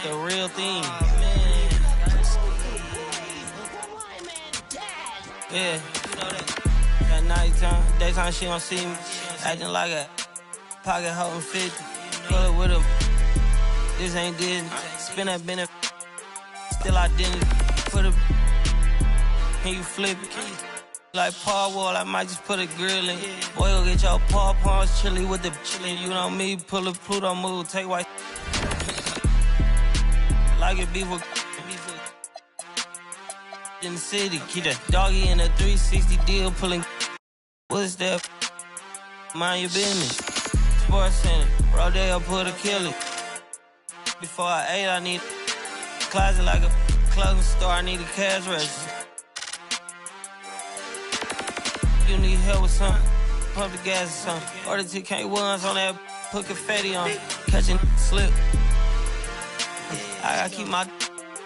the real thing. Yeah, you know that. At nighttime, daytime she don't see me. Acting like a pocket holding 50. Pull it with him. This ain't Disney. Spin that benefit. Still identity. Put a. Can you flip it? Like Paul Wall, I might just put a grill in. Boy, go get your paw pawns chili with the chili. You know me, pull a Pluto move, take white. Like it beef with in the city. Keep that doggy in a 360 deal, pulling. What's that? Mind your business. Sports Center, Rodeo put a kill it. Before I ate, I need a closet like a clothing store. I need a cash register. You need help with something, pump the gas or something. Order TK1s on that, put confetti on, catching slip. I gotta keep my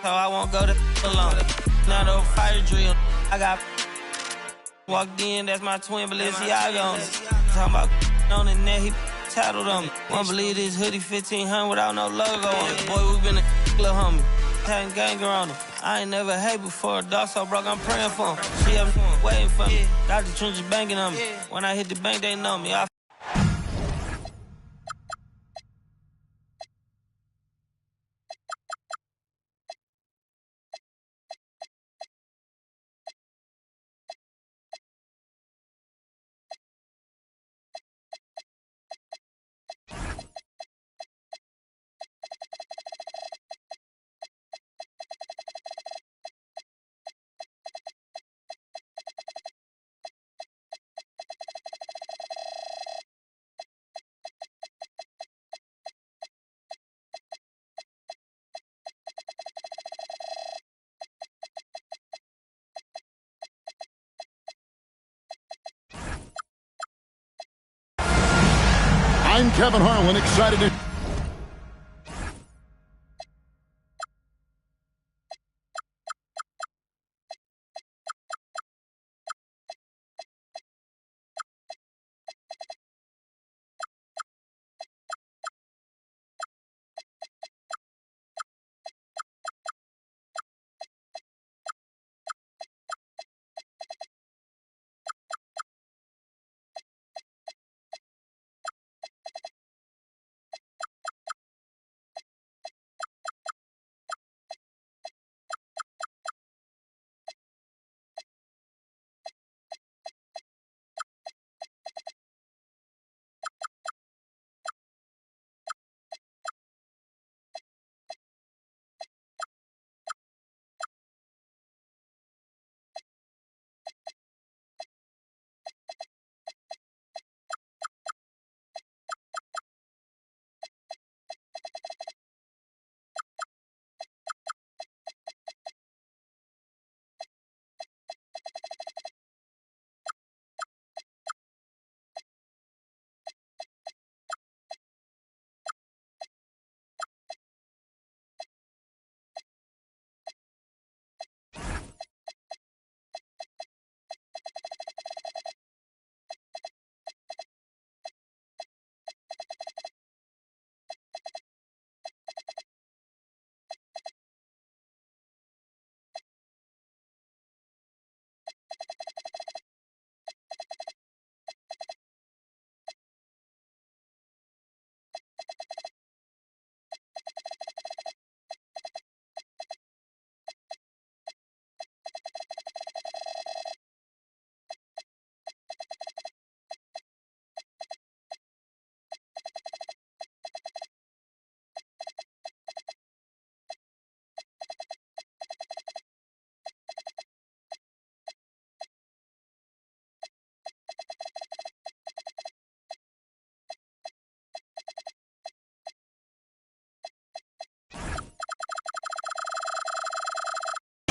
so I won't go to alone. Now the fire drill, I got walked in, that's my twin Balenciaga on it. Talking about on the net, he tattled on me. Won't believe this hoodie 1500 without no logo on it. Boy, we been a little homie, having ganger on him. I ain't never hate before, dog so broke, I'm praying for him. She up waiting for me, got the trenches banking on me. When I hit the bank, they know me. I'm Kevin Harlan, excited to...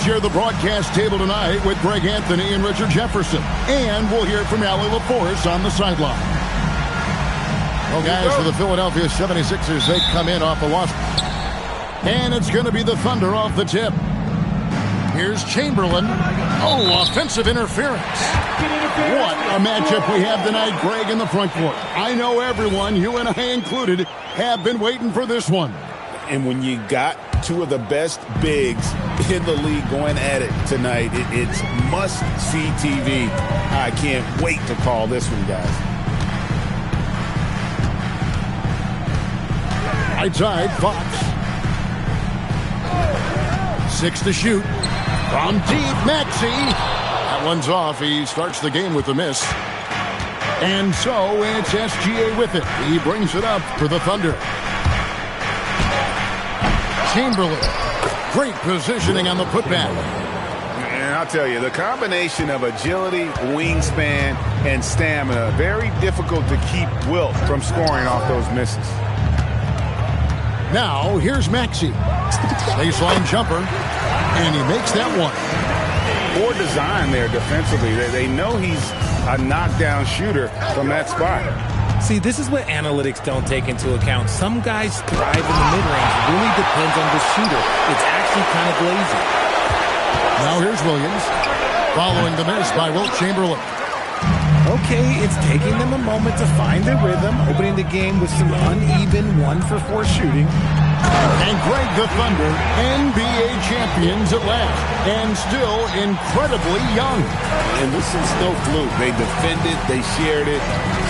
share the broadcast table tonight with Greg Anthony and Richard Jefferson. And we'll hear from Allie LaForce on the sideline. Well, guys, for the Philadelphia 76ers, they come in off a loss. And it's going to be the Thunder off the tip. Here's Chamberlain. Oh, offensive interference. What a matchup we have tonight, Greg, in the front court. I know everyone, you and I included, have been waiting for this one. And when you got two of the best bigs in the league going at it tonight, it's must-see TV. I can't wait to call this one, guys. Right side, Fox. 6 to shoot. From deep, Maxey. That one's off. He starts the game with a miss. And so it's SGA with it. He brings it up for the Thunder. Chamberlain. Great positioning on the putback. And I'll tell you, the combination of agility, wingspan, and stamina, very difficult to keep Wilt from scoring off those misses. Now, here's Maxey. Baseline jumper, and he makes that one. Poor design there defensively. They know he's a knockdown shooter from that spot. See, this is what analytics don't take into account. Some guys thrive in the mid-range. It really depends on the shooter. It's actually kind of lazy. Now here's Williams, following the miss by Wilt Chamberlain. Okay, it's taking them a moment to find their rhythm, opening the game with some uneven 1-for-4 shooting. And Greg, the Thunder, NBA champions at last, and still incredibly young. And this is no fluke. They defended, they shared it,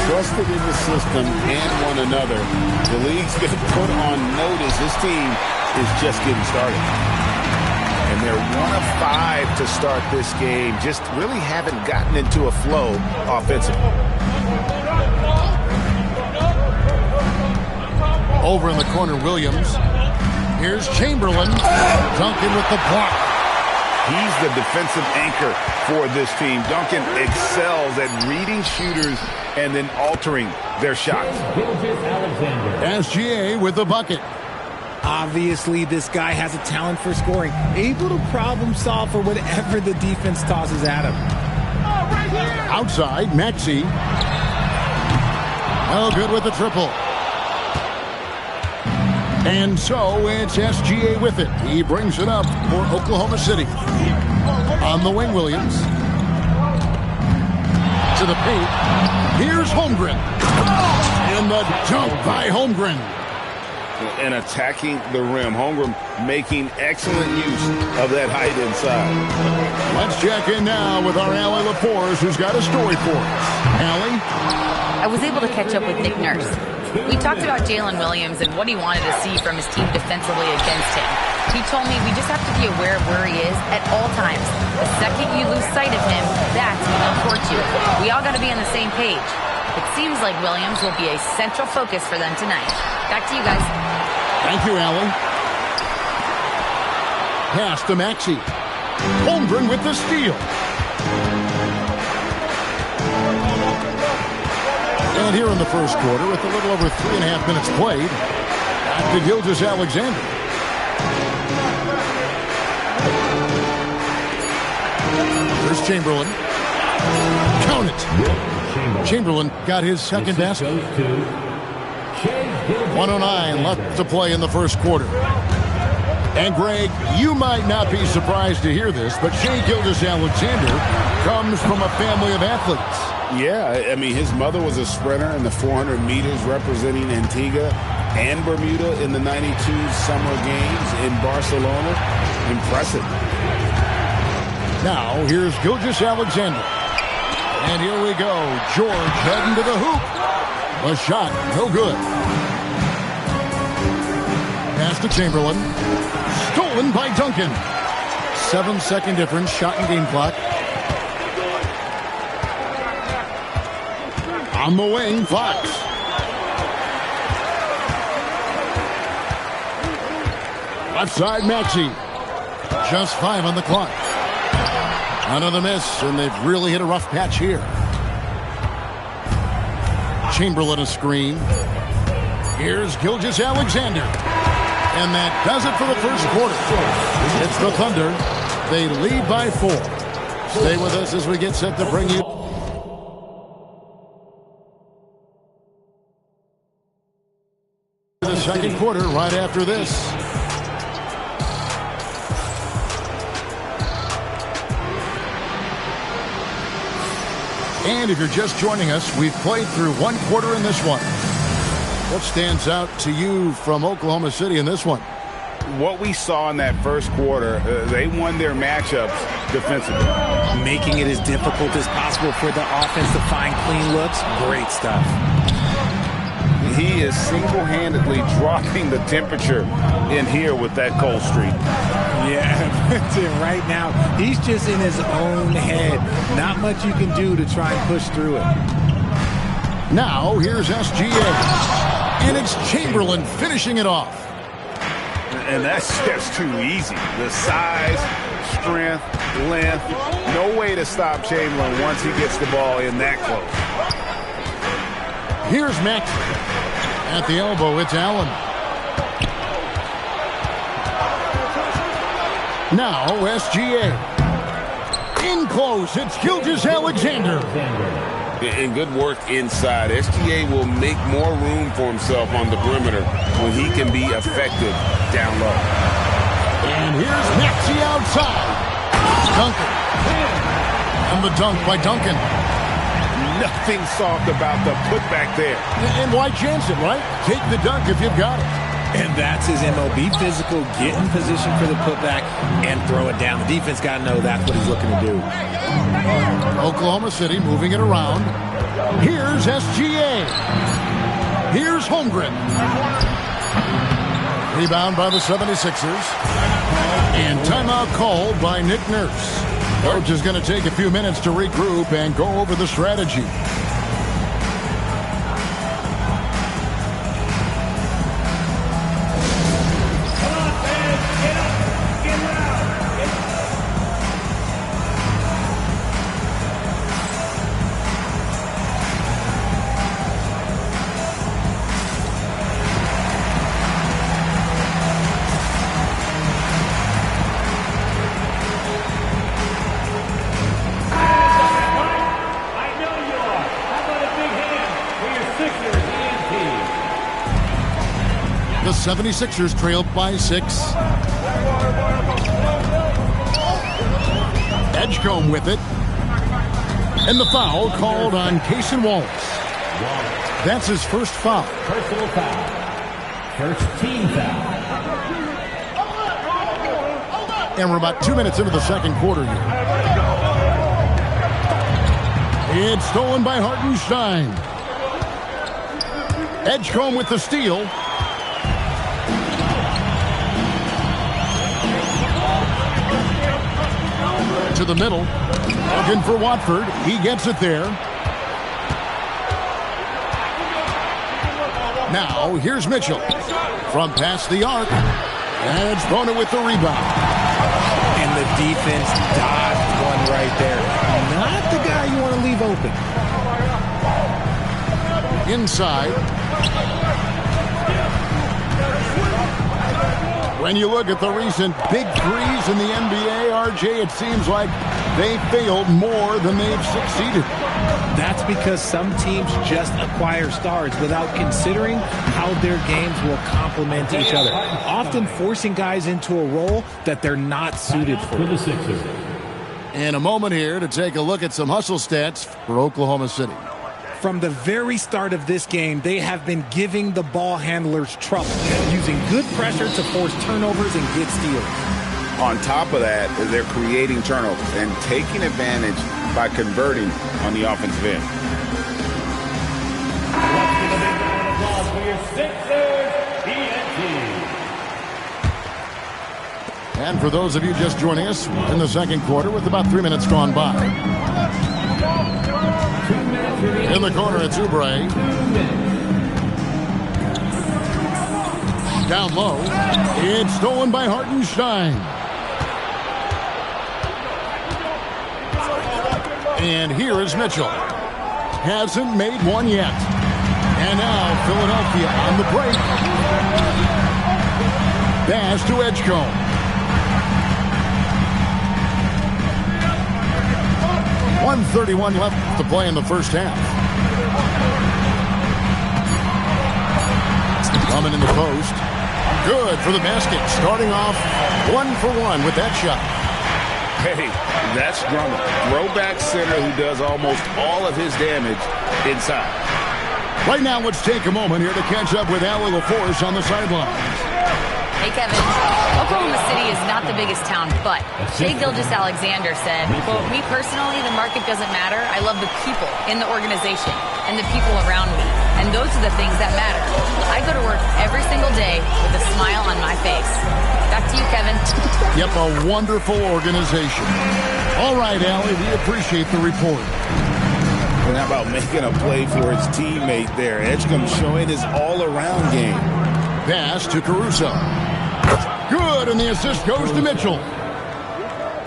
trusted in the system and one another. The league's going to put on notice this team is just getting started. And they're 1 of 5 to start this game. Just really haven't gotten into a flow offensively. Over in the corner, Williams. Here's Chamberlain. Duncan with the block. He's the defensive anchor for this team. Duncan excels at reading shooters and then altering their shots. SGA with the bucket. Obviously, this guy has a talent for scoring, able to problem solve for whatever the defense tosses at him. Outside, Maxey. No good with the triple. And so it's SGA with it. He brings it up for Oklahoma City. On the wing, Williams. To the paint. Here's Holmgren. And the dunk by Holmgren. And attacking the rim. Holmgren making excellent use of that height inside. Let's check in now with our Allie LaForce, who's got a story for us. Allie? I was able to catch up with Nick Nurse. We talked about Jalen Williams and what he wanted to see from his team defensively against him. He told me we just have to be aware of where he is at all times. The second you lose sight of him, that's when he'll torch you. We all got to be on the same page. It seems like Williams will be a central focus for them tonight. Back to you guys. Thank you, Allie. Pass to Maxey. Holmgren with the steal. And here in the first quarter, with a little over 3.5 minutes played, back to Gilgeous-Alexander. Here's Chamberlain. Count it. Chamberlain got his second basket. 1:09 left to play in the first quarter. And Greg, you might not be surprised to hear this, but Shai Gilgeous-Alexander comes from a family of athletes. Yeah, I mean, his mother was a sprinter in the 400 meters representing Antigua and Bermuda in the 92 Summer Games in Barcelona. Impressive. Now, here's Gilgeous-Alexander. And here we go. George heading to the hoop. A shot, no good. Pass to Chamberlain. Stolen by Duncan. 7-second difference, shot and game clock. On the wing, Fox. Left side, Maxey. Just 5 on the clock. Another miss, and they've really hit a rough patch here. Chamberlain a screen. Here's Gilgeous-Alexander. And that does it for the first quarter. It's the Thunder. They lead by 4. Stay with us as we get set to bring you the second quarter right after this. And if you're just joining us, we've played through one quarter in this one. What stands out to you from Oklahoma City in this one? What we saw in that first quarter, they won their matchups defensively. Making it as difficult as possible for the offense to find clean looks. Great stuff. He is single-handedly dropping the temperature in here with that cold streak. Yeah, right now, he's just in his own head. Not much you can do to try and push through it. Now, here's SGA. And it's Chamberlain finishing it off. And that's just too easy. The size, strength, length, no way to stop Chamberlain once he gets the ball in that close. Here's Maxey. At the elbow, it's Allen. Now, SGA. In close, it's Gilgeous-Alexander. And good work inside. SGA will make more room for himself on the perimeter when he can be effective down low. And here's Maxey outside. Duncan. And the dunk by Duncan. Nothing soft about the putback there. And why chance it, right? Take the dunk if you've got it. And that's his MO. Be physical, get in position for the putback, and throw it down. The defense got to know that's what he's looking to do. Oklahoma City moving it around. Here's SGA. Here's Holmgren. Rebound by the 76ers. And timeout called by Nick Nurse. Coach is going to take a few minutes to regroup and go over the strategy. The 76ers trailed by 6. Edgecombe with it. And the foul called on Cason Wallace. That's his first foul. Personal foul. First team foul. And we're about 2 minutes into the second quarter here. It's stolen by Hartenstein. Edgecombe with the steal. To the middle. Looking for Watford. He gets it there. Now, here's Mitchell. From past the arc. And it's Bona with the rebound. And the defense dodged one right there. Not the guy you want to leave open. Inside. When you look at the recent big threes in the NBA, RJ, it seems like they failed more than they've succeeded. That's because some teams just acquire stars without considering how their games will complement each other, often forcing guys into a role that they're not suited for. The Sixers. In a moment here to take a look at some hustle stats for Oklahoma City. From the very start of this game, they have been giving the ball handlers trouble, using good pressure to force turnovers and get steals. On top of that, they're creating turnovers and taking advantage by converting on the offensive end. Let's give a big round of applause for your Sixers TNT. And for those of you just joining us in the second quarter with about 3 minutes gone by. In the corner, it's Oubre. Down low. It's stolen by Hartenstein. And here is Mitchell. Hasn't made one yet. And now Philadelphia on the break. Pass to Edgecombe. 1:31 left to play in the first half. Coming in the post. Good for the basket. Starting off 1-for-1 with that shot. Hey, that's Drummond. Throwback center who does almost all of his damage inside. Right now, let's take a moment here to catch up with Allie LaForce on the sidelines. Hey, Kevin. Oklahoma City is not the biggest town, but Shai Gilgeous-Alexander said, quote, "Me personally, the market doesn't matter. I love the people in the organization and the people around me. And those are the things that matter. I go to work every single day with a smile on my face." Back to you, Kevin. Yep, a wonderful organization. All right, Allie, we appreciate the report. And how about making a play for his teammate there? Edgecombe showing his all-around game. Pass to Caruso. Good, and the assist goes to Mitchell.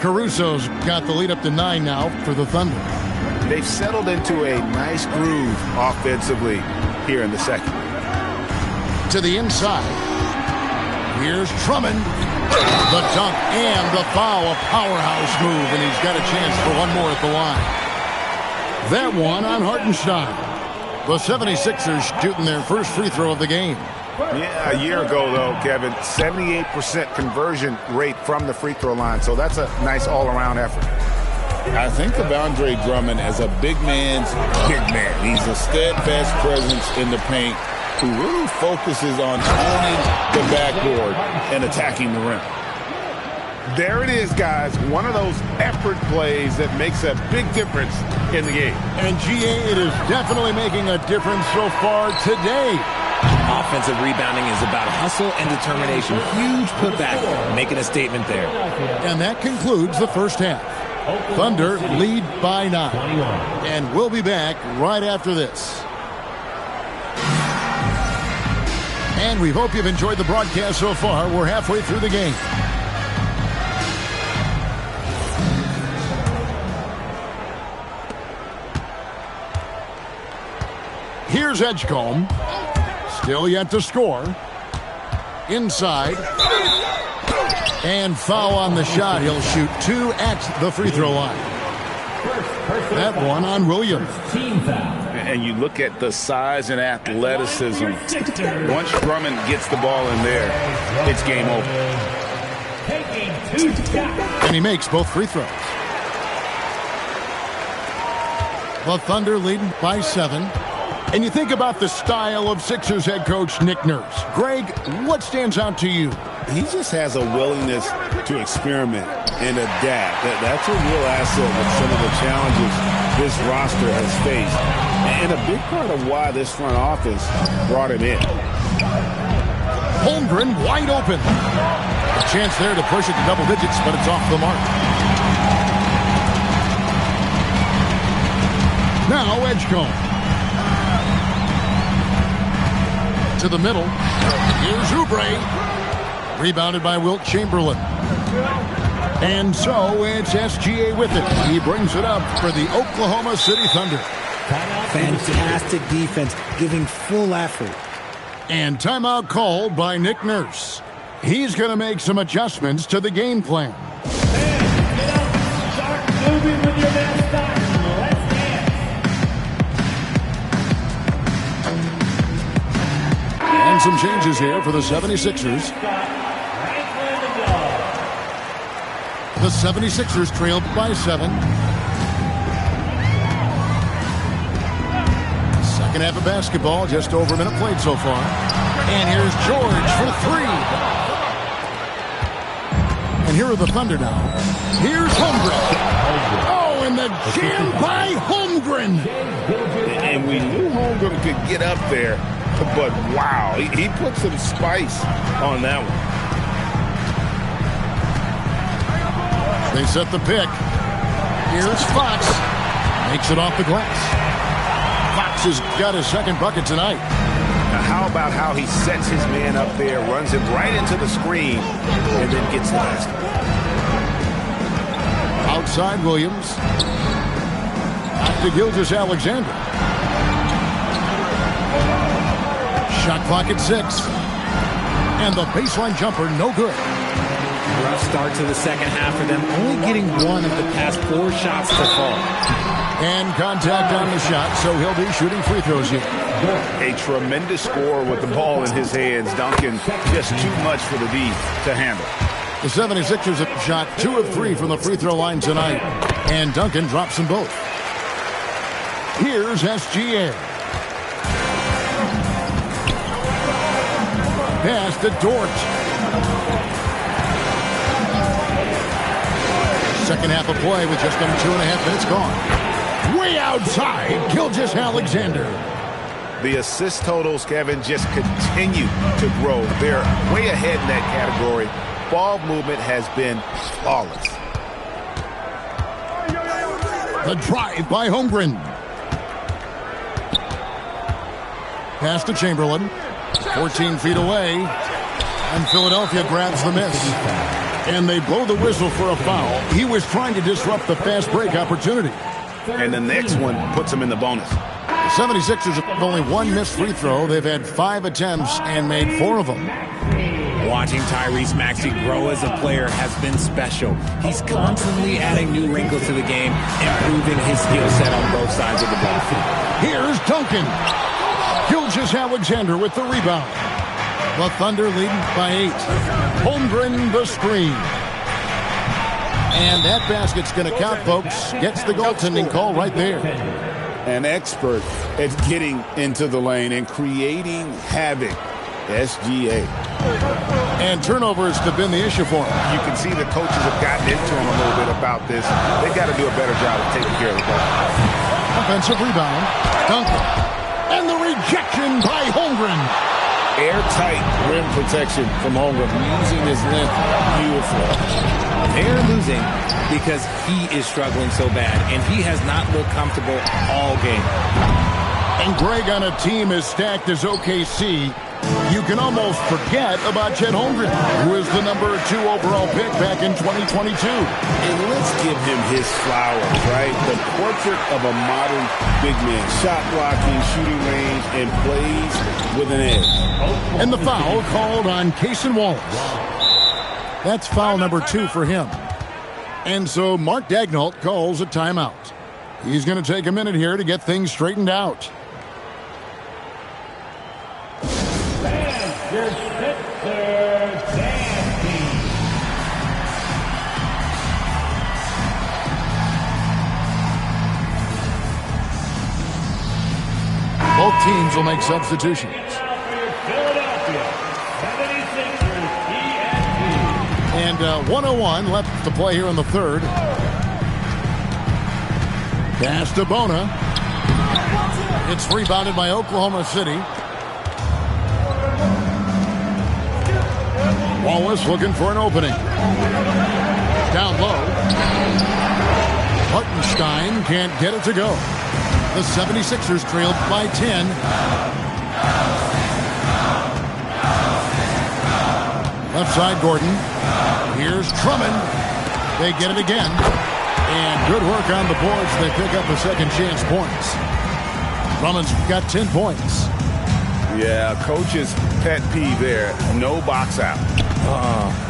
Caruso's got the lead up to 9 now for the Thunder. They've settled into a nice groove offensively here in the second. To the inside. Here's Drummond. The dunk and the foul, a powerhouse move, and he's got a chance for one more at the line. That one on Hartenstein. The 76ers shooting their first free throw of the game. Yeah, a year ago, though, Kevin, 78% conversion rate from the free throw line, so that's a nice all-around effort. I think of Andre Drummond as a big man's big man. He's a steadfast presence in the paint who really focuses on owning the backboard and attacking the rim. There it is, guys. One of those effort plays that makes a big difference in the game. And GA, it is definitely making a difference so far today. Offensive rebounding is about hustle and determination. Huge putback, making a statement there. And that concludes the first half. Thunder lead by 9. And we'll be back right after this. And we hope you've enjoyed the broadcast so far. We're halfway through the game. Here's Edgecombe. Still yet to score. Inside. And foul on the shot. He'll shoot 2 at the free throw line. That one on Williams. And you look at the size and athleticism. Once Drummond gets the ball in there, it's game over. And he makes both free throws. The Thunder leading by 7. And you think about the style of Sixers head coach Nick Nurse. Greg, what stands out to you? He just has a willingness to experiment and adapt. That's a real asset with some of the challenges this roster has faced. And a big part of why this front office brought him in. Holmgren wide open. A chance there to push it to double digits, but it's off the mark. Now Edgecombe. To the middle. Here's Oubre. Rebounded by Wilt Chamberlain. And so it's SGA with it. He brings it up for the Oklahoma City Thunder. Fantastic defense, giving full effort. And timeout called by Nick Nurse. He's going to make some adjustments to the game plan. Start moving with your mascot. Let's dance. And some changes here for the 76ers. The 76ers trailed by 7. Second half of basketball, just over a minute played so far. And here's George for 3. And here are the Thunder now. Here's Holmgren. Oh, and the jam by Holmgren. And we knew Holmgren could get up there, but wow, he put some spice on that one. They set the pick. Here's Fox. Makes it off the glass. Fox has got his second bucket tonight. Now how about how he sets his man up there, runs him right into the screen, and then gets the basket. Outside Williams. Out to Gilgeous-Alexander. Shot clock at 6. And the baseline jumper, no good. Rough start to the second half for them, only getting 1 of the past 4 shots to fall. And contact on the shot, so he'll be shooting free throws here. A tremendous score with the ball in his hands. Duncan, just too much for the D to handle. The 76ers have shot 2 of 3 from the free throw line tonight. And Duncan drops them both. Here's SGA. pass to Dort. Second half of play with just under 2.5 minutes gone. Way outside, Gilgeous-Alexander. The assist totals, Kevin, just continue to grow. They're way ahead in that category. Ball movement has been flawless. The drive by Holmgren. Pass to Chamberlain. 14 feet away. And Philadelphia grabs the miss. And they blow the whistle for a foul. He was trying to disrupt the fast break opportunity. And the next one puts him in the bonus. The 76ers have only one missed free throw. They've had 5 attempts and made 4 of them. Watching Tyrese Maxey grow as a player has been special. He's constantly adding new wrinkles to the game, improving his skill set on both sides of the ball. Here's Duncan. Gilgeous-Alexander with the rebound. The Thunder leading by 8. Holmgren the screen. And that basket's going to count, folks. Gets the goaltending call right there. An expert at getting into the lane and creating havoc. SGA. And turnovers have been the issue for him. You can see the coaches have gotten into him a little bit about this. They've got to do a better job of taking care of the ball. Offensive rebound. Duncan. And the rejection by Holmgren. Airtight rim protection from Holmgren, using his length. Beautiful. They're losing because he is struggling so bad, and he has not looked comfortable all game. And Greg, on a team as stacked as OKC, you can almost forget about Chet Holmgren, who is the number 2 overall pick back in 2022. And let's give him his flowers, right? The portrait of a modern big man. Shot blocking, shooting range, and plays with an edge. And the foul called on Cason Wallace. That's foul number 2 for him. And so Mark Daigneault calls a timeout. He's going to take a minute here to get things straightened out. Your Sixers dancing. Both teams will make substitutions. Philadelphia 76ers TNT. And 101 left to play here in the third. Pass to Bona. It's rebounded by Oklahoma City. Wallace looking for an opening. Down low. Hartenstein can't get it to go. The 76ers trailed by 10. Left side, Gordon. Here's Drummond. They get it again. And good work on the boards. They pick up a second chance points. Drummond's got 10 points. Yeah, coach's pet peeve there. No box out.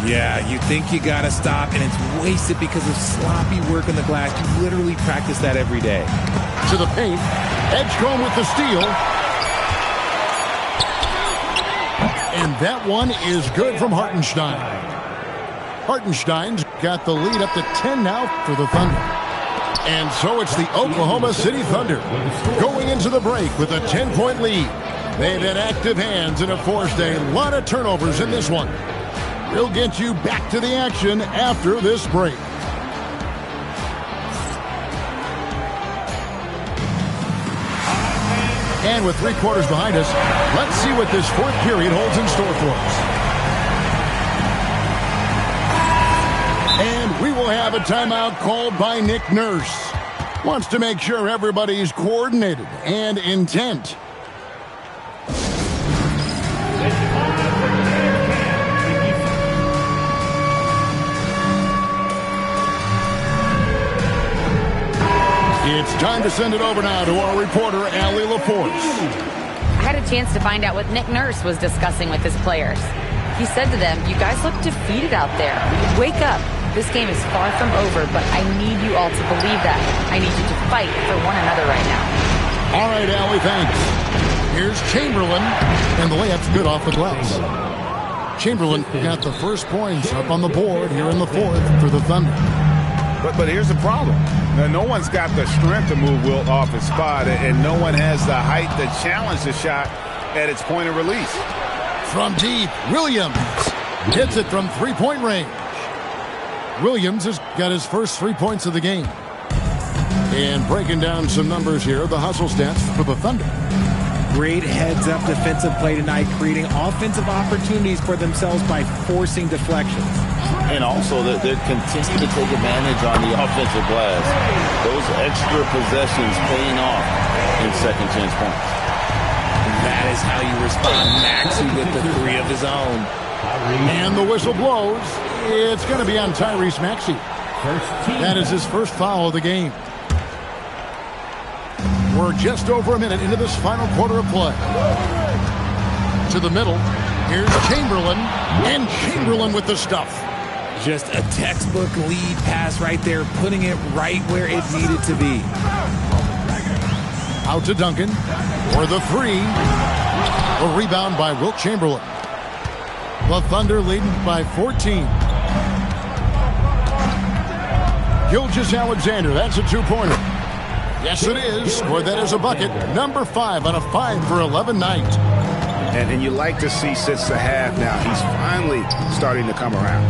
Yeah, you think you got to stop, and it's wasted because of sloppy work on the glass. You literally practice that every day. To the paint. Edgecombe with the steal. And that one is good from Hartenstein. Hartenstein's got the lead up to 10 now for the Thunder. And so it's the Oklahoma City Thunder going into the break with a 10-point lead. They've had active hands and have forced a lot of turnovers in this one. We'll get you back to the action after this break. And with 3 quarters behind us, let's see what this fourth period holds in store for us. And we will have a timeout called by Nick Nurse. Wants to make sure everybody's coordinated and intent. It's time to send it over now to our reporter, Allie LaForce. I had a chance to find out what Nick Nurse was discussing with his players. He said to them, "You guys look defeated out there. Wake up. This game is far from over, but I need you all to believe that. I need you to fight for one another right now." All right, Allie, thanks. Here's Chamberlain, and the layup's good off the glass. Chamberlain got the first points up on the board here in the fourth for the Thunder. But here's the problem. Now, no one's got the strength to move Wilt off his spot, and no one has the height to challenge the shot at its point of release. From deep, Williams hits it from three-point range. Williams has got his first 3 points of the game. And breaking down some numbers here, the hustle stats for the Thunder. Great heads-up defensive play tonight, creating offensive opportunities for themselves by forcing deflections. And also, they're continuing to take advantage on the offensive glass. Those extra possessions paying off in second chance points. That is how you respond. Maxey with the three of his own. And the whistle blows. It's going to be on Tyrese Maxey. That is his first foul of the game. We're just over a minute into this final quarter of play. To the middle. Here's Chamberlain. And Chamberlain with the stuff. Just a textbook lead pass right there, putting it right where it needed to be. Out to Duncan for the three. A rebound by Wilt Chamberlain. The Thunder leading by 14. Gilgeous-Alexander, that's a two-pointer. Yes, it is. Scored that as a bucket. Number 5 on a 5 for 11 night. And you like to see since the half now, he's finally starting to come around.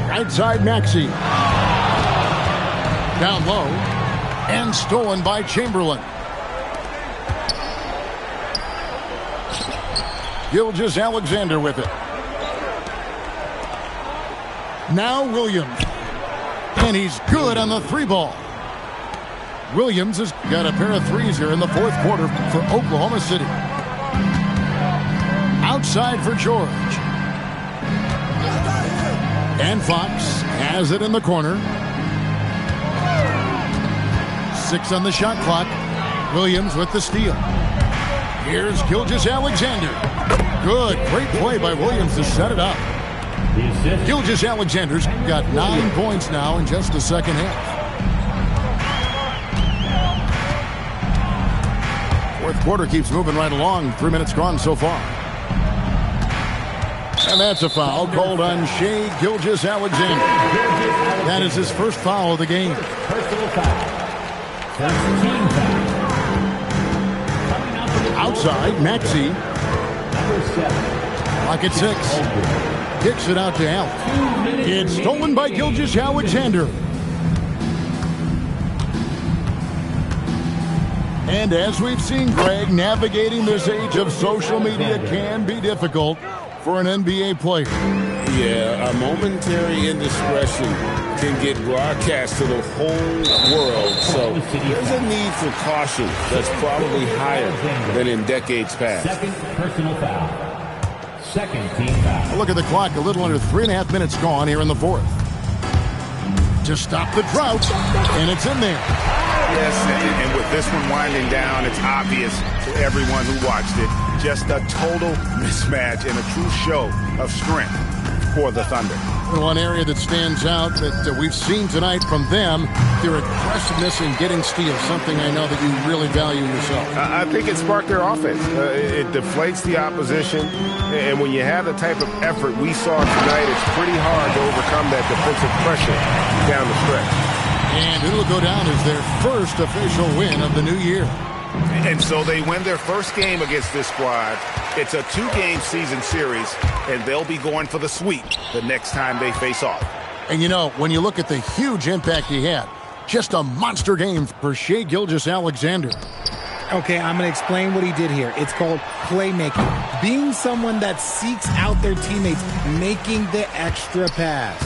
Right side, Maxey. Down low. And stolen by Chamberlain. Gilgeous-Alexander with it. Now Williams. And he's good on the three ball. Williams has got a pair of threes here in the fourth quarter for Oklahoma City. Outside for George. And Fox has it in the corner. 6 on the shot clock. Williams with the steal. Here's Gilgeous-Alexander. Good. Great play by Williams to set it up. Gilgeous-Alexander's got 9 points now in just the second half. Fourth quarter keeps moving right along. 3 minutes gone so far. And that's a foul called on Shai Gilgeous-Alexander. That is his first foul of the game. Personal foul. First team foul. Outside, Maxey. Number 7. Clock at 6. Kicks it out to Allen. It's stolen by Gilgeous-Alexander. And as we've seen, Greg, navigating this age of social media can be difficult for an NBA player. Yeah, a momentary indiscretion can get broadcast to the whole world. So there's a need for caution that's probably higher than in decades past. Second personal foul. Second team foul. Look at the clock, a little under 3.5 minutes gone here in the fourth. To stop the drought, and it's in there. Yes, and with this one winding down, it's obvious to everyone who watched it. Just a total mismatch and a true show of strength for the Thunder. One area that stands out that we've seen tonight from them, their aggressiveness in getting steals, something I know that you really value yourself. I think it sparked their offense. It deflates the opposition, and when you have the type of effort we saw tonight, it's pretty hard to overcome that defensive pressure down the stretch. And it'll go down as their first official win of the new year. And so they win their first game against this squad. It's a 2-game season series, and they'll be going for the sweep the next time they face off. And you know, when you look at the huge impact he had, just a monster game for Shai Gilgeous-Alexander. Okay, I'm going to explain what he did here. It's called playmaking. Being someone that seeks out their teammates, making the extra pass.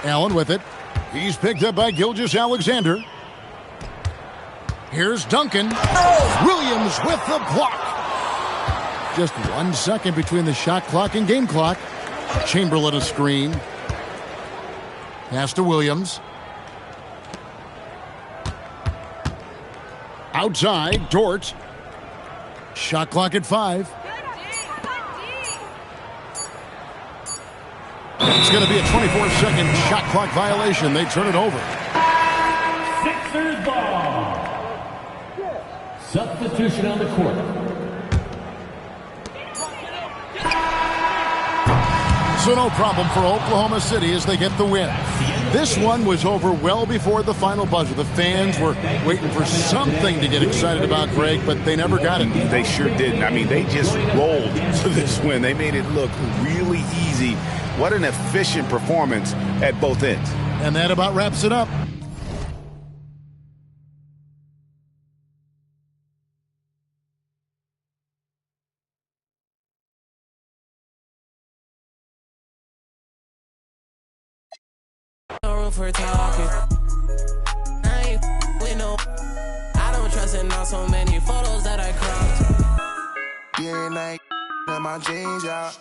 Allen with it. He's picked up by Gilgeous-Alexander. Here's Duncan. Williams with the block. Just 1 second between the shot clock and game clock. Chamberlain a screen. Pass to Williams. Outside, Dort. Shot clock at 5. It's going to be a 24-second shot clock violation. They turn it over. Sixers ball. Substitution on the court. So no problem for Oklahoma City as they get the win. This one was over well before the final buzzer. The fans were waiting for something to get excited about, Greg, but they never got it. They sure didn't. I mean, they just rolled to this win. They made it look really easy. What an efficient performance at both ends. And that about wraps it up. For talking, I ain't with no. I don't trust in not so many photos that I cropped. Yeah, night in my jeans, yeah.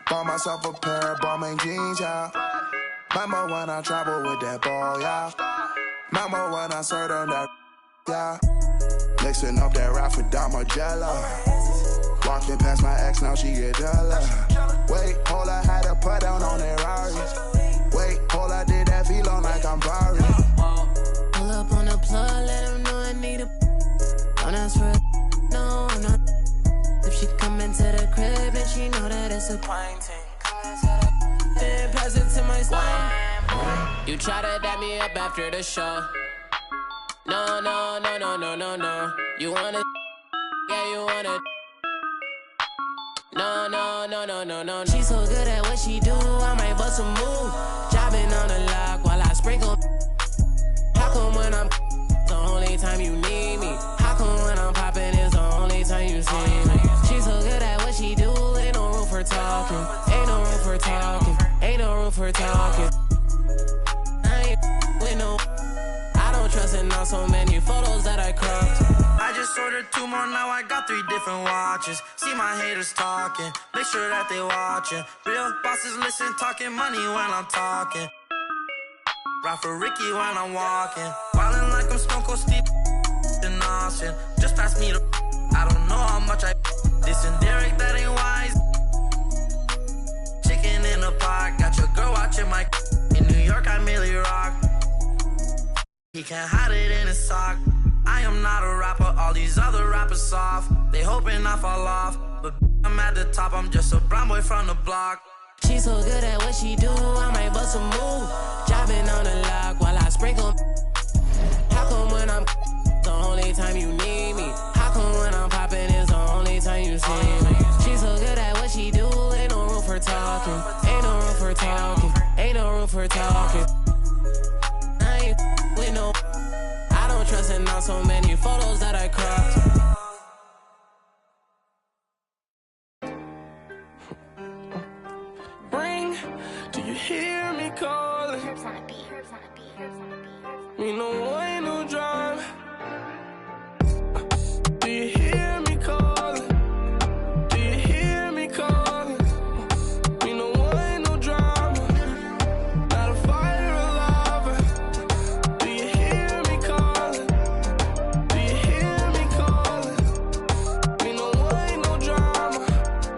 Bought myself a pair of Balmain jeans, yeah. Remember when I traveled with that ball, yeah. Remember when I served on that, yeah. Mixing up that rap for Damagella. Walking past my ex, now she get jealous. Wait, hold, I had to put down on that Rari. Wait, hold, I did that feel on like I'm Barry. Pull up on the plug, let him know I need a. Don't ask for a. No, I'm not. If she come into the crib and she know that it's a pine thing. Then pass it to my slime. You try to dap me up after the show. No, no, no, no, no, no, no. You wanna. Yeah, you wanna. No, no, no, no, no, no. She's so good at what she do, I might bust a move. Jobbing on the lock while I sprinkle. How come when I'm the only time you need me? How come when I'm popping is the only time you see me? She's so good at what she do, ain't no room for talking. Ain't no room for talking. Ain't no room for talking. I ain't with no. I don't trust in not so many photos that I cropped. I just ordered 2 more, now I got 3 different watches. See my haters talking, make sure that they watching. Real bosses listen, talking money when I'm talking. Ride for Ricky when I'm walking. Wildin' like I'm Stone Cold Steve in Austin. Just pass me the. I don't know how much I. This and Derek, that ain't wise. Chicken in the pot, got your girl watching my. In New York, I merely rock. He can't hide it in his sock. I am not a rapper, all these other rappers soft. They hoping I fall off, but I'm at the top, I'm just a brown boy from the block. She's so good at what she do, I might bust a move. Jobbing on the lock while I sprinkle. How come when I'm the only time you need me? How come when I'm popping is the only time you see me? She's so good at what she do, ain't no room for talking. Ain't no room for talking. Ain't no room for talking. I ain't with no. I don't trust in not so many photos that I cropped. Ring, do you hear me calling? Me no way, no drive. Do you hear me calling? Do you hear me calling? Me no way, no drama. Not a fire alarm. Do you hear me calling? Do you hear me calling? Me no way, no drama.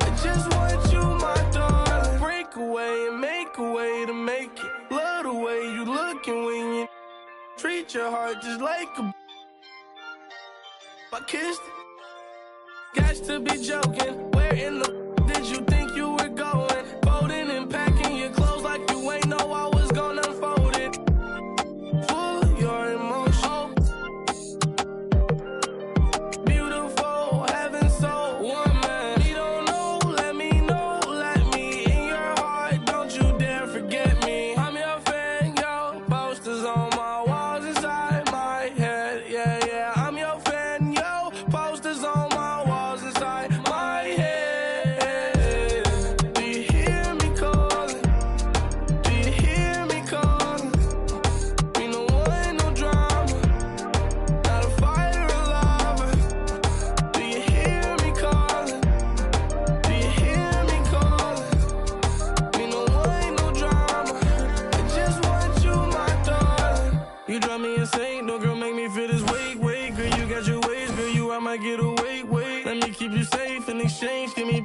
I just want you, my darling. Break away and make a way to make it. Love the way you looking when you treat your heart just like a. I kissed it. Got to be joking. Where in the did you think you were going? Folding and packing your clothes like you ain't know I was gonna unfold it. Full of your emotion. Beautiful, heaven so woman. You don't know, let me in your heart. Don't you dare forget me. I'm your fan, yo. Posters on my walls inside my head. Yeah, yeah. I'm your fan, yo. Posters on my walls inside my head. Do you hear me calling? Do you hear me calling? Me no one, no drama. Not a fire alarm. Do you hear me calling? Do you hear me calling? Me no one, no drama. I just want you, my darling. You drive me insane, no girl make me feel this way, girl, you got your ways, girl, you I might get away, wait. Let me keep you safe in exchange, give me,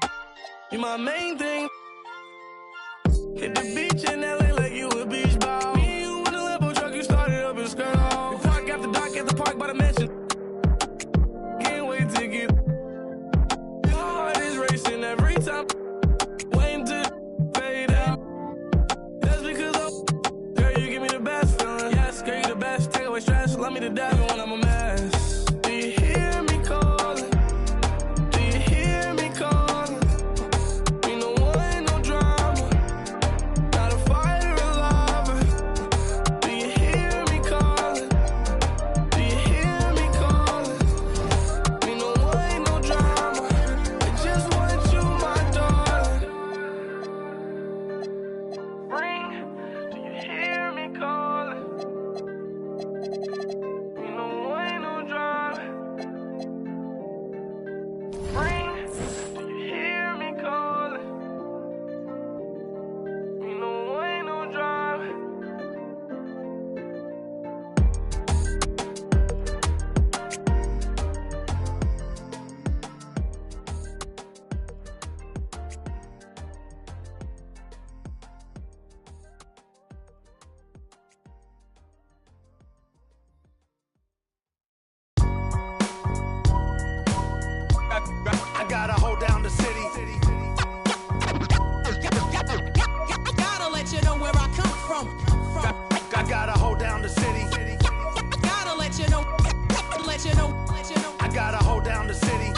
you my main thing. Hit the beach in LA like you a beach ball. Me and you in a Lambo truck, you started up and skirt off. We park after dark at the park by the mansion. Can't wait to get. My heart is racing every time. Waiting to fade out. That's because girl, you give me the the devil when I'm a mess. Do you hear me calling? Do you hear me calling? You know what, ain't no drama. Not a fighter, a lover. Do you hear me calling? Do you hear me calling? You know what, ain't no drama. I just want you, my darling. Ring. Do you hear me calling? You know what, ain't no drama. Ring. Do you hear me calling? You know what, ain't no drama. I gotta hold down the city. Gotta let you know where I come from. I gotta hold down the city. Gotta let you know. I gotta hold down the city.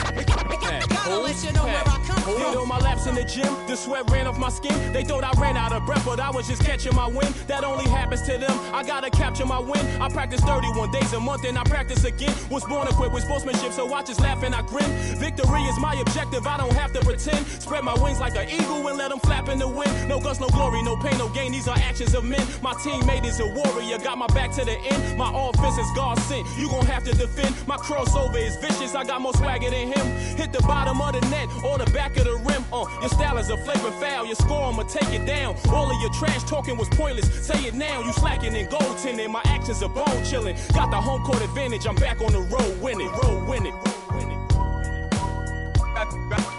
Gotta let you know where I come from. Did all my laps in the gym, the sweat ran off my skin. They thought I ran out of breath, but I was just catching my wind. That only happens to them. I gotta capture my win. I practice 31 days a month and I practice again. Was born equipped with sportsmanship, so I just laugh and I grin. Victory is my objective, I don't have to pretend. Spread my wings like an eagle and let them flap in the wind. No guts, no glory, no pain, no gain. These are actions of men. My teammate is a warrior, got my back to the end. My offense is God sent. You gon' have to defend. My crossover is vicious, I got more swagger than him. Hit the bottom of the net or the back of the rim. Your style is a flagrant foul, your score, I'ma take it down. All of your trash talking was pointless, say it now. You slacking in goaltending, my actions are bone chilling. Got the home court advantage, I'm back on the road winning.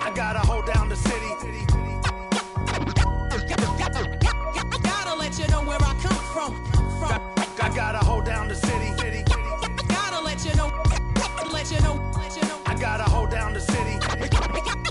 I gotta hold down the city. Gotta let you know where I come from. I gotta hold down the city. Gotta let you know. I gotta hold down the city.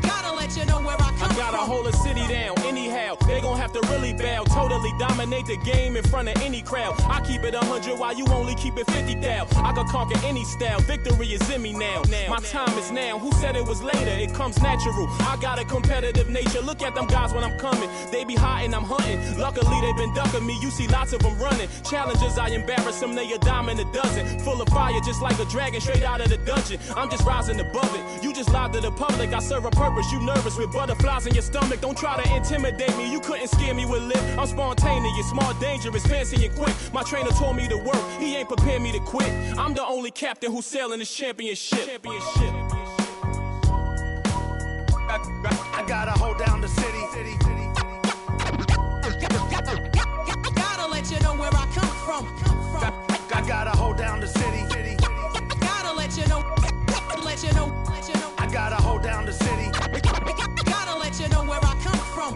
Gotta let you know where I come from. I gotta hold a city down anyhow. They gon' have to really bow. Totally dominate the game in front of any crowd. I keep it 100 while you only keep it 50 thou. I can conquer any style. Victory is in me now. My time is now. Who said it was later? It comes natural. I got a competitive nature. Look at them guys when I'm coming. They be hot and I'm hunting. Luckily they been ducking me. You see lots of them running. Challenges, I embarrass them. They a dime in a dozen. Full of fire just like a dragon straight out of the dungeon. I'm just rising above it. You just lied to the public. I serve a purpose. You nervous with butterflies in your stomach. Don't try to intimidate me. You couldn't scare me with lip. I'm spontaneous, smart, dangerous, fancy and quick. My trainer told me to work. He ain't prepared me to quit. I'm the only captain who's sailing this championship. I gotta hold down the city. Gotta let you know where I come from. I gotta hold down the city. Gotta let you know. I gotta hold down the city. Gotta let you know where I come from.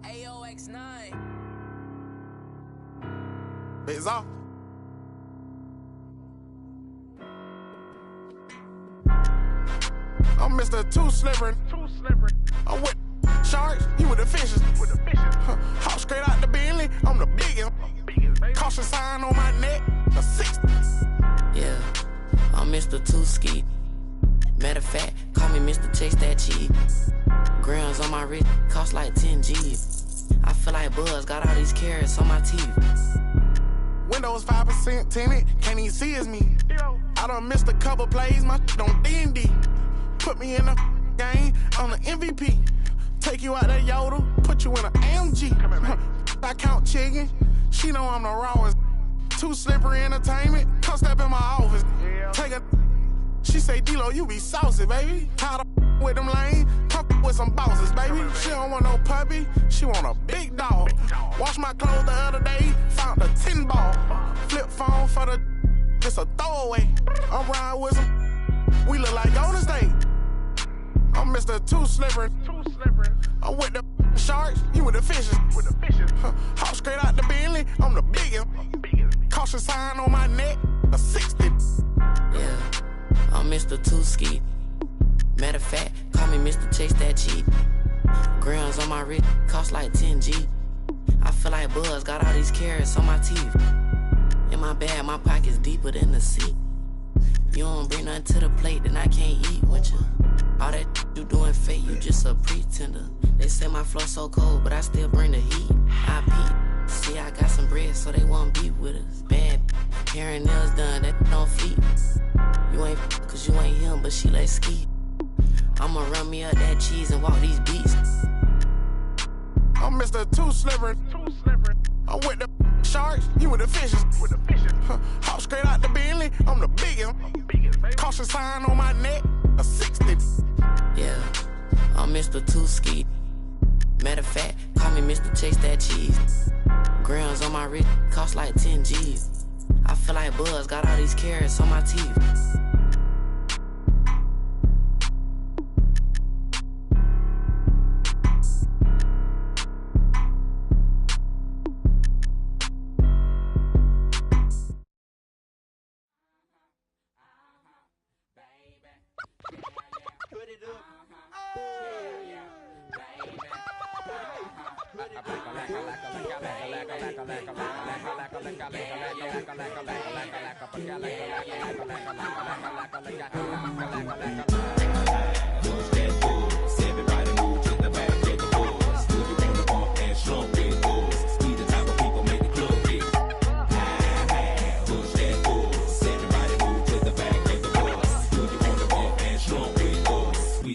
AOX9. It's off. I'm Mr. Too Slippery. I'm with sharks, you with the fishes. Hop straight out the Bentley, I'm the biggest. Caution sign on my neck, a 60. Yeah, I'm Mr. Too Ski. Matter of fact, call me Mr. Chase That Cheese. Grams on my wrist, cost like 10 G's. I feel like Buzz got all these carrots on my teeth. Windows 5% tinted, can't even see it's me. I done missed a couple plays, my shit on D&D. Put me in the game, I'm the MVP. Take you out that Yoda, put you in an AMG. I count chicken, she know I'm the rawest. Too Slippery Entertainment, come step in my office. Take a, she say, D-Lo, you be saucy, baby. How the with them lanes, come with some bosses, baby. She don't want no puppy, she want a big dog. Wash my clothes the other day, found a 10 ball. Flip phone for the, just a throwaway. I'm riding with some, we look like Golden State. I'm Mr. Too Slippery. I'm with the sharks, you with the fishes. Hop straight out the Bentley, I'm the biggest. Caution sign on my neck, a 60. Yeah, I'm Mr. Too Ski. Matter of fact, call me Mr. Chase That Cheat. Grams on my wrist, cost like 10 G. I feel like Buzz, got all these carrots on my teeth. In my bag, my pocket's deeper than the sea. You don't bring nothing to the plate, then I can't eat with you. All that you doing fake, you just a pretender. They say my flow so cold, but I still bring the heat. I peep, see I got some bread, so they won't be with us. Bad, hair and nails done, that don't feet. You ain't cause you ain't him, but she like ski. I'ma run me up that cheese and walk these beats. I'm Mr. Too Slippery. I'm with the sharks, you with the fishes. Hop straight out the Bentley, I'm the biggest. Caution sign on my neck, a 60. Yeah, I'm Mr. Too Ski. Matter of fact, call me Mr. Chase That Cheese. Grams on my wrist, cost like 10 G's. I feel like Buzz, got all these carrots on my teeth.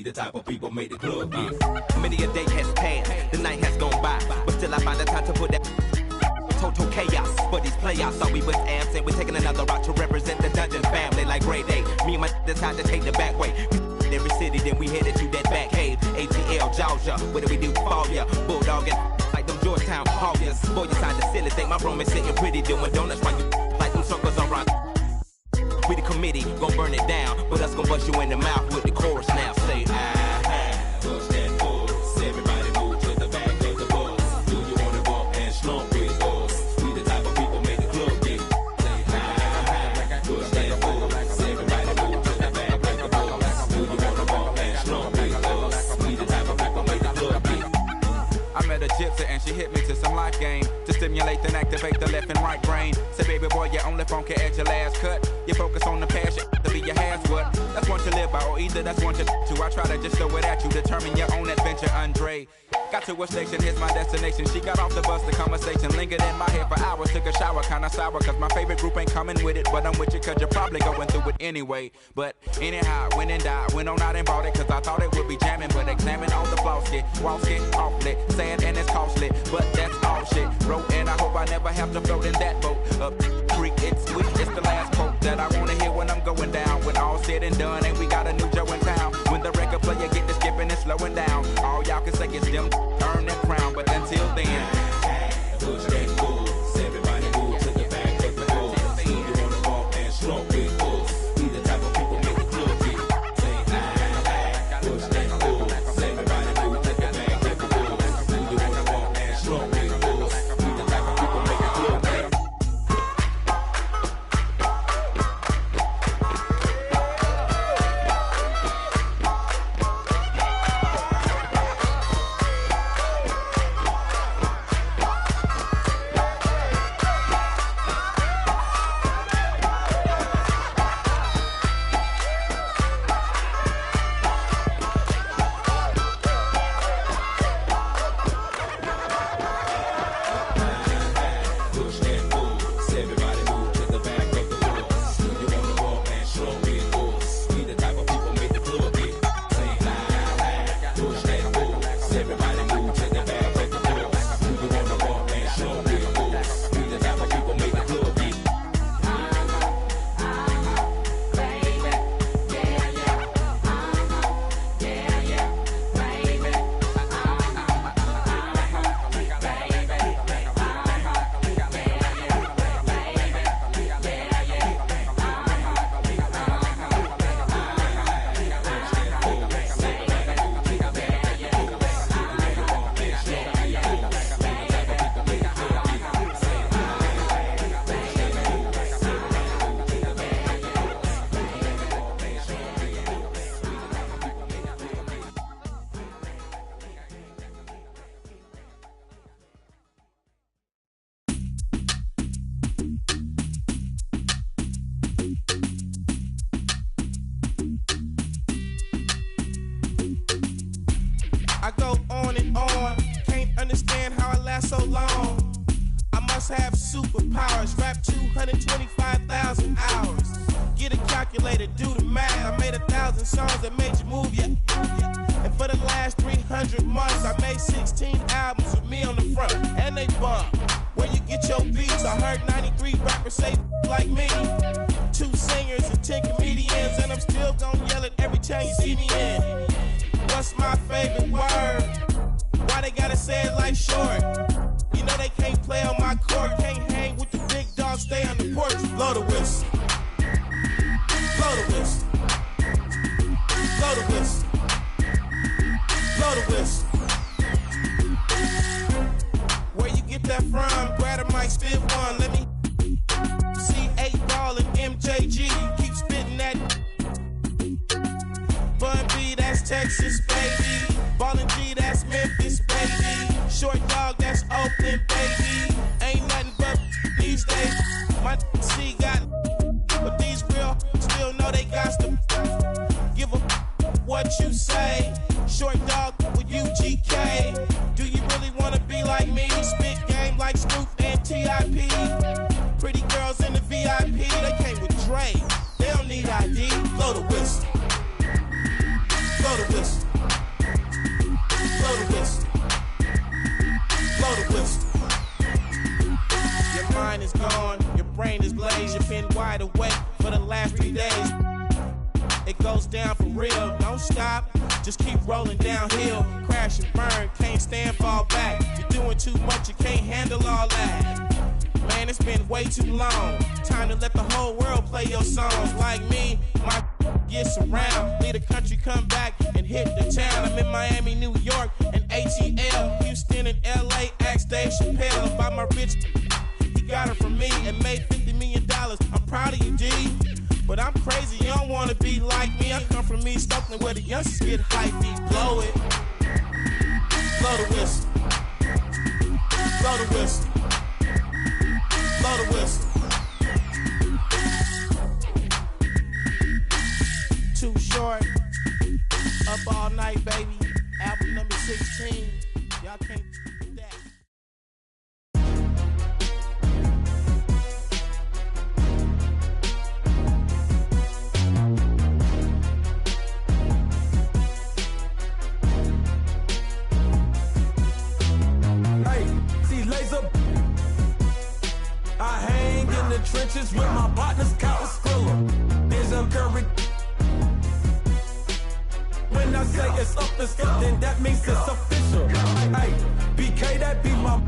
The type of people make the club get. Many a day has passed, the night has gone by, but still I find the time to put that total chaos. But these playoffs thought we was absent. We're taking another route to represent the Dungeon family like grade A. Me and my decided to take the back way. Every city, then we headed to that back cave. ATL, Georgia, what do we do for ya? Bulldogging like them Georgetown Hoggers. Boy, you sound the silly thing. My room is sitting pretty, doing donuts while you like them circles around. We the committee, gon' burn it down, but us gon' bust you in the mouth with the chorus now. Say, push that force. Everybody move to the back of the bus. Do you wanna walk and slump with us? We the type of people make the club get. Say, push that force. Everybody move to the back of the bus. Do you wanna walk and slump with us? We the type of people make the club get. I met a gypsy and she hit me to some life game to stimulate and activate the left and right brain. Say, baby boy, you only funky at your last cut. You focus on the passion to be your has what. That's one to live by, or either that's one to I try to just throw it at you. Determine your own adventure, Andre. Got to a station, here's my destination. She got off the bus, the conversation lingered in my head for hours. Took a shower, kinda sour, cause my favorite group ain't coming with it. But I'm with you, cause you're probably going through it anyway. But anyhow, went and died, went on out and bought it, cause I thought it would be jamming. But examine all the flaws, walls get awfully sad and it's costly. But that's all shit, wrote, and I hope I never have to float in that boat. Up creek, it's sweet, it's the last quote that I wanna hear when I'm going down. When all said and done, and we got a new Joe in town. When the record player get to skipping and slowing down, all y'all can say is them earn that crown. But until then, push that force. Everybody move to the back of the bus. Do you wanna walk and slump with us? We the type of people make the club get. Say, push that force. Everybody move to the back of the bus. Do you wanna walk and slump with us? We the type of people make the club get. I go on and on, can't understand how I last so long. I must have superpowers, rap 225,000 hours. Get a calculator, do the math. I made 1,000 songs that made you move, yeah. And for the last 300 months, I made 16 albums with me on the front, and they bump. Where you get your beats? I heard 93 rappers say like me. 2 singers and 10 comedians, and I'm still gonna yell it every time you see me in. What's my favorite word? Why they gotta say it like short? You know they can't play on my court, can't hang with the big dogs, stay on the porch. Blow the whistle. Blow the whistle. Blow the whistle. Blow the whistle. Where you get that from? Grab a mic, spit one. Let me see 8-Ball and MJG. Keep spitting that. Bun B, that's Texas, baby. Ballin' G, that's Memphis, baby. Short Dog, that's Oakland, baby. Ain't nothing but these days. My C got, but these real still know they got to give a what you say. Short Dog with UGK. Do you really wanna be like me? Spit game like Snoop and T.I.P. Pretty girls in the VIP, they came with Dre. They don't need ID. Blow the whistle. Blow the whistle. Blow the whistle. Blow the whistle. Your mind is gone, your brain is blazed, you've been wide awake for the last 3 days. It goes down for real, don't stop, just keep rolling downhill. Crash and burn, can't stand, fall back. You're doing too much, you can't handle all that. Man, it's been way too long. Time to let the whole world play your songs. Like me, my gets around. Leave the country, come back and hit the town. I'm in Miami, New York, and ATL. Houston and LA, ask Dave Chappelle about my rich. He got it from me and made $50 million. I'm proud of you, D. But I'm crazy, you don't wanna be like me. I come from East Oakland where the youngsters get hypey. Blow it. Blow the whistle. Blow the whistle. Blow the whistle. Too short. Up all night, baby. Album number 16. Y'all can't do that. I hang in the trenches with my partners, Kyle Skrilla. There's a curry. When I say it's up, it's up, then that means it's official. Hey, BK, that be my.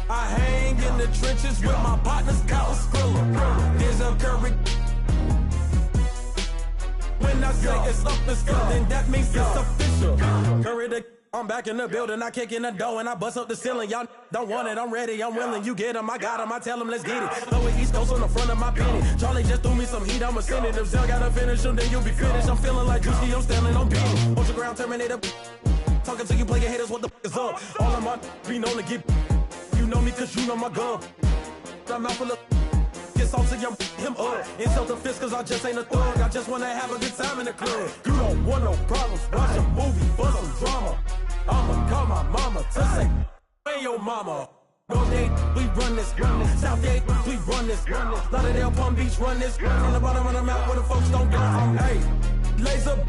I hang in the trenches with my partners, Kyle Skrilla. There's a curry. When I say it's up, it's up, then that means it's official. Curry the. I'm back in the building, I kick in the door and I bust up the ceiling. Y'all don't want it, I'm ready, I'm willing. You get them, I got them, I tell them, let's get it. Throw it East Coast on the front of my penny. Charlie just threw me some heat, I'ma send it. If Zell gotta finish them, then you'll be finished. I'm feeling like Juicy, I'm standing on penny. Ultra ground Terminator. Talking to you player haters, what the f is up? All of my be known to get. You know me cause you know my gun. I'm out full of. Get salty, I'm him up. In self-defense cause I just ain't a thug. I just wanna have a good time in the club. You don't want no problems, watch a movie for some drama. I'ma call my mama to say, hey your mama. North Day, we run this. South Day, we run this. Lauderdale, Palm Beach, run this. On the bottom of the map where the folks don't go. Hey, laser.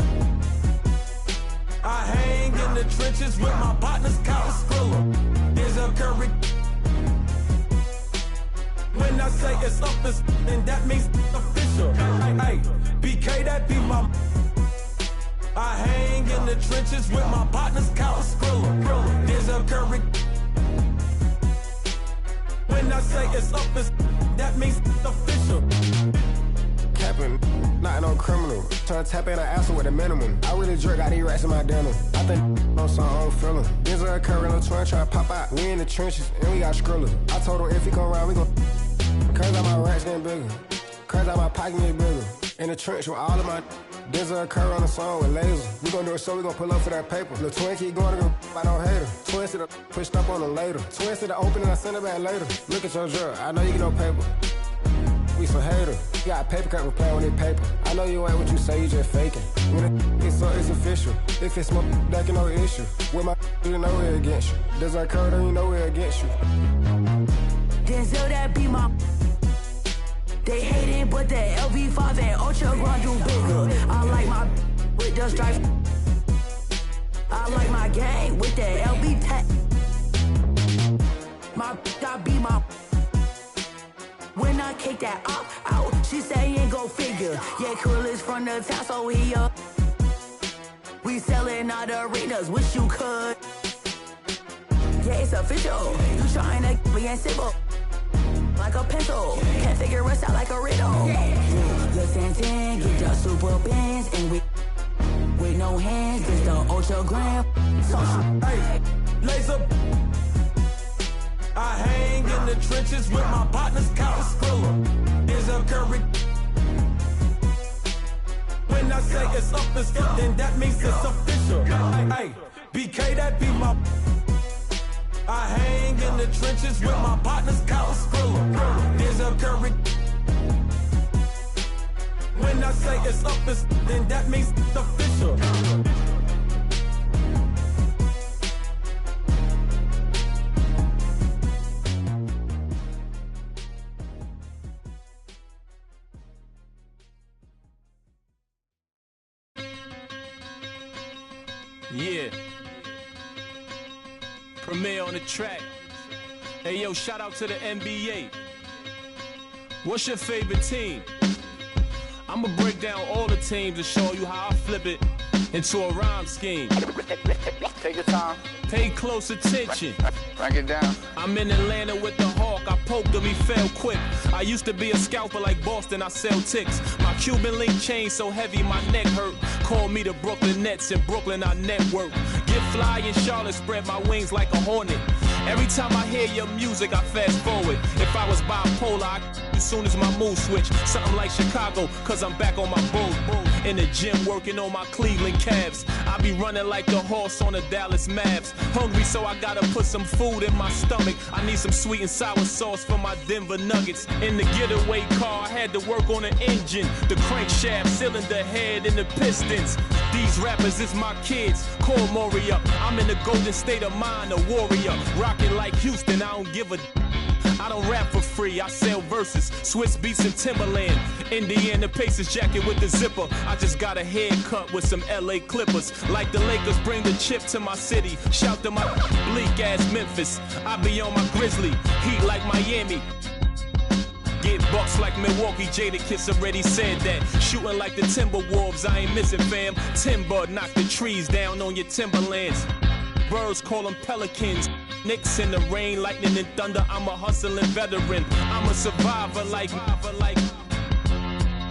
I hang in the trenches with my partners, Kyle Skrilla. There's a curry. When I say it's up, it's then that means official. Hey, BK, that be my. I hang in the trenches with my partners, Kyle Skrilla. There's a curry. When I say it's up, it's that means official. Capping, not no criminal. Trying to tap in an asshole with a minimum. I really jerk out these rats in my denim. I think on some own feeling. There's a curry no twin trying to pop out. We in the trenches and we got Skrilla. I told him if he come around, we gon' curse out my rats getting bigger. Curse out my pocket getting bigger. In the trench with all of my. There's a curry on the song with lasers. We gon' do a show, we gon' pull up for that paper. The twin keep going to go, I don't hate her. Twins to the pushed up on them later. Twins to the open and I send it back later. Look at your jerk, I know you get no paper. we some haters. You got paper cut, we play on that paper. I know you ain't what you say, you just faking. When it's up, it's official. If it's smoke, that can no issue. With my you know we're against you. Does that occur, then you know we're against you. Denzel, that be my. They hate it, but that LV5 and Ultra Grand do bigger. I like my with the stripes. I like my gang with that LB tech. My I be my. When I kick that out, she say ain't go figure. Yeah, Krill is from the town, so he up. We selling out arenas, wish you could. Yeah, it's official. You trying to be in civil. Like a pencil, can't figure us out like a riddle. Yeah. Listen, get your super bands and with no hands, it's the Ultra Grand. Hey, laser. I hang in the trenches with my partners, Count Skrilla. There's a curry. When I say it's up, it's up, then that means it's official. Hey, BK, that be my. I hang in the trenches with my partners, Count Skrilla. There's a curry. When I say it's up, it's then that means it's official. Yeah. Premier on the track. Hey yo, shout out to the NBA. What's your favorite team? I'ma break down all the teams and show you how I flip it into a rhyme scheme. Take your time. Pay close attention. Break it down. I'm in Atlanta with the Hawk. I poked him, he fell quick. I used to be a scalper like Boston, I sell ticks. My Cuban link chain so heavy my neck hurt. Call me the Brooklyn Nets, in Brooklyn I network. Get fly in Charlotte, spread my wings like a hornet. Every time I hear your music, I fast forward. If I was bipolar, as soon as my mood switch. Something like Chicago, cause I'm back on my bull. In the gym working on my Cleveland Cavs. I be running like the horse on the Dallas Mavs. Hungry, so I gotta put some food in my stomach. I need some sweet and sour sauce for my Denver Nuggets. In the getaway car, I had to work on the engine, the crankshaft, cylinder head, and the pistons. These rappers is my kids, call Maury up. I'm in the golden state of mind, a warrior. Rockin' like Houston, I don't give a. I don't rap for free, I sell verses, Swiss beats and Timberland. Indiana Pacers jacket with the zipper. I just got a haircut with some LA Clippers. Like the Lakers bring the chip to my city. Shout to my bleak ass Memphis. I be on my Grizzly, heat like Miami. Get bucks like Milwaukee, Jadakiss already said that. Shooting like the Timberwolves, I ain't missing fam. Timber, knock the trees down on your timberlands. Birds call them pelicans. Knicks in the rain, lightning and thunder. I'm a hustling veteran. I'm a survivor like.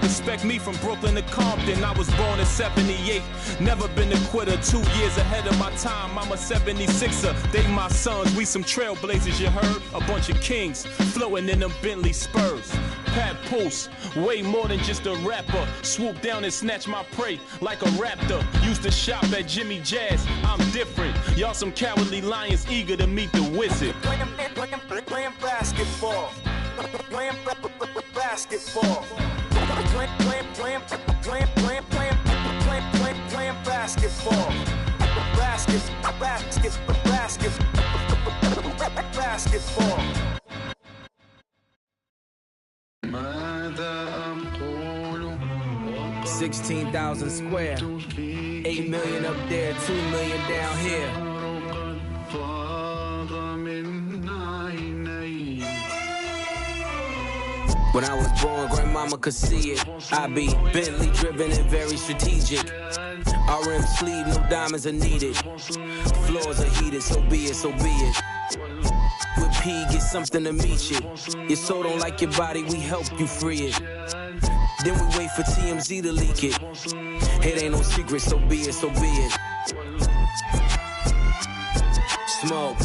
Respect me from Brooklyn to Compton. I was born in 78. Never been a quitter. 2 years ahead of my time. I'm a 76er. They my sons. We some trailblazers, you heard? A bunch of kings floating in them Bentley Spurs. Pat Pulse, way more than just a rapper. Swoop down and snatch my prey like a raptor. Used to shop at Jimmy Jazz. I'm different. Y'all some cowardly lions eager to meet the wizard. Playing basketball. Playing basketball. Playing basketball. Basketball. 16,000 square, 8 million up there, 2 million down here. When I was born, grandmama could see it. I be Bentley driven and very strategic. RM sleeve, no diamonds are needed. Floors are heated, so be it, so be it. With P, get something to meet you. Your soul don't like your body, we help you free it. Then we wait for TMZ to leak it. It ain't no secret, so be it, so be it. Smoke.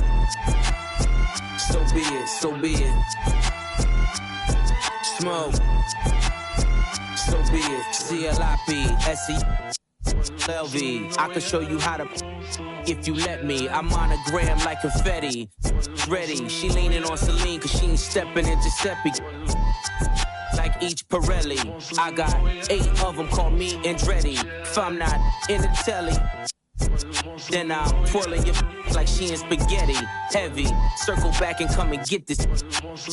So be it, so be it. Smoke. So be it. CLIP, SE, I can show you how to if you let me. I'm monogram like confetti. Ready, she leaning on Celine cause she ain't stepping in Giuseppe. Like each Pirelli. I got 8 of them, call me Andretti. If I'm not in the telly, then I'm twirling your like she in spaghetti. Heavy, circle back and come and get this.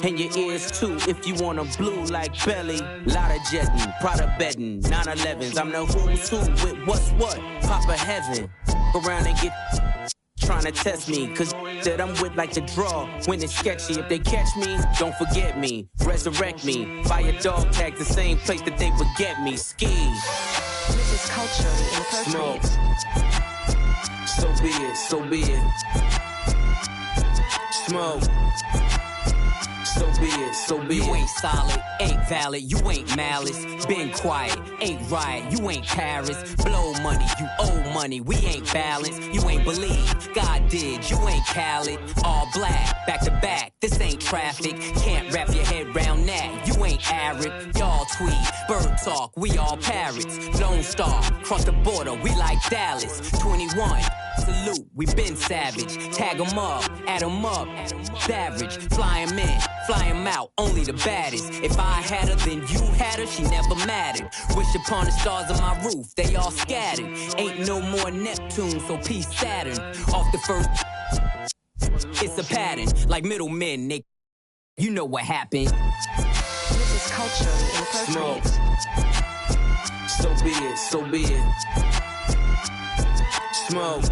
And your ears too, if you want 'em blue like belly. Lot of jetting, Prada betting, 911s. I'm the who's who with what's what. Papa heaven, go around and get trying to test me, cause that I'm with like the draw. When it's sketchy, if they catch me, don't forget me. Resurrect me, buy a dog tag the same place that they would get me. Ski. This is culturally inappropriate. So be it, so be it. Smoke. So be it, so be it. You ain't solid, ain't valid, you ain't malice. Been quiet, ain't right, you ain't Paris. Blow money, you owe money, we ain't balanced. You ain't believe, God did, you ain't Khaled. All black, back to back, this ain't traffic. Can't wrap your head round that, you ain't Arab. Y'all tweet, bird talk, we all parrots. Lone Star, cross the border, we like Dallas. 21. Salute, we been savage. Tag 'em up, add 'em up. Savage, fly 'em in, fly 'em out, only the baddest. If I had her, then you had her, she never mattered. Wish upon the stars on my roof, they all scattered. Ain't no more Neptune, so peace Saturn. Off the first, it's a pattern, like middlemen, they, you know what happened. This is culturally inappropriate. So be it, so be it. Smoke.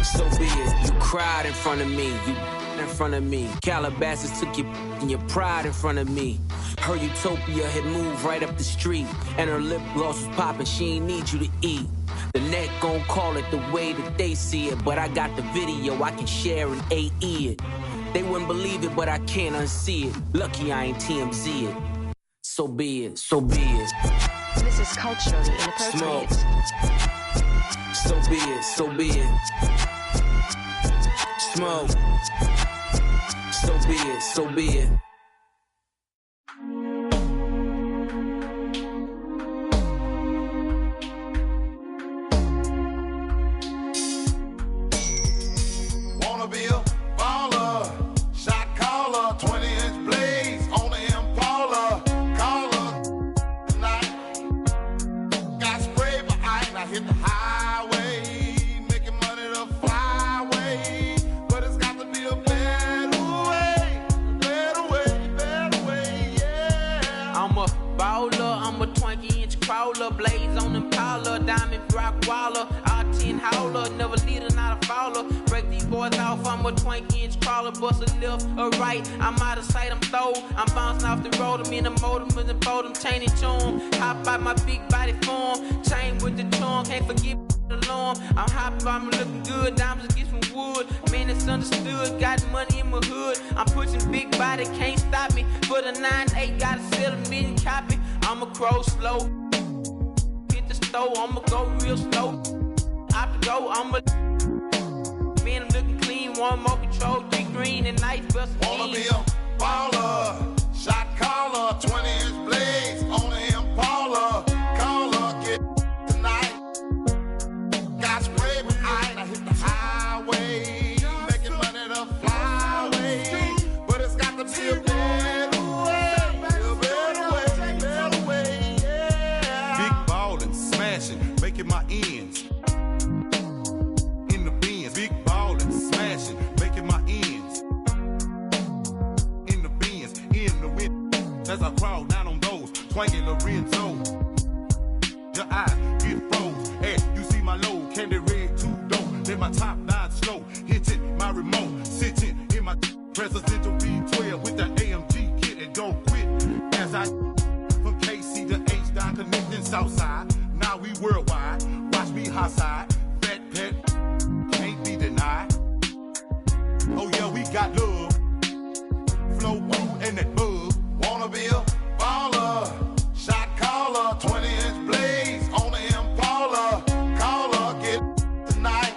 So be it. You cried in front of me. You in front of me. Calabasas took your and your pride in front of me. Her utopia had moved right up the street, and her lip gloss was popping. She ain't need you to eat. The net gon' call it the way that they see it, but I got the video I can share and AE it. They wouldn't believe it, but I can't unsee it. Lucky I ain't TMZ it. So be it. So be it. This is culturally inappropriate. Smoke. So be it, so be it. Smoke. So be it, so be it. Wanna be a baller, shot caller, 20-inch blades on the Impala. Caller tonight, got sprayed but I ain't. I hit the highway, making money the flyway. But it's got to be a better way, yeah. I'm a baller, I'm a 20-inch crawler, blades on them Impala, diamond rock waller, R10 howler, never leader, not a fouler. Break these boys off, I'm a 20-inch crawler, bust a left or right, I'm out of sight, I'm throw. I'm bouncing off the road, I'm in the motor, with the boat, I'm chaining tune. Hop out my big body form, chain with the charm, can't forget the alarm. I'm hopping, I'm looking good, diamonds get some wood. Man, it's understood, got money in my hood. I'm pushing big body, can't stop me. For the 9-8, gotta sell a million copy. I'ma crow slow, hit the stove, I'ma go real slow. I have to go, I'ma. Man, I'm looking clean, one more control, 3 green and nice bust. Wanna be a baller, shot caller, 20-inch blades on the Impala. Caller, get tonight. Got sprayed with ice, I hit the highway, making money the flyway. But it's got to be a better way, yeah. Big ballin', smashing, making my ends. In the Benz, big ballin', smashing, making my ends. In the Benz, in the wind. As I crawl down on those, twanging Lorenzo. Your eyes get froze, and you see my load, candy red, 2 dope. Then my top 9 slow, hitting my remote, sitting in my presidential V12 with the AMG kit and don't quit. As I from KC to H down connecting Southside, now we worldwide. Watch me hot side, fat pet, can't be denied. Oh yeah, we got love, flow through and that bug. Wanna be a baller, shot caller, 20-inch blades on the Impala. Caller, get tonight.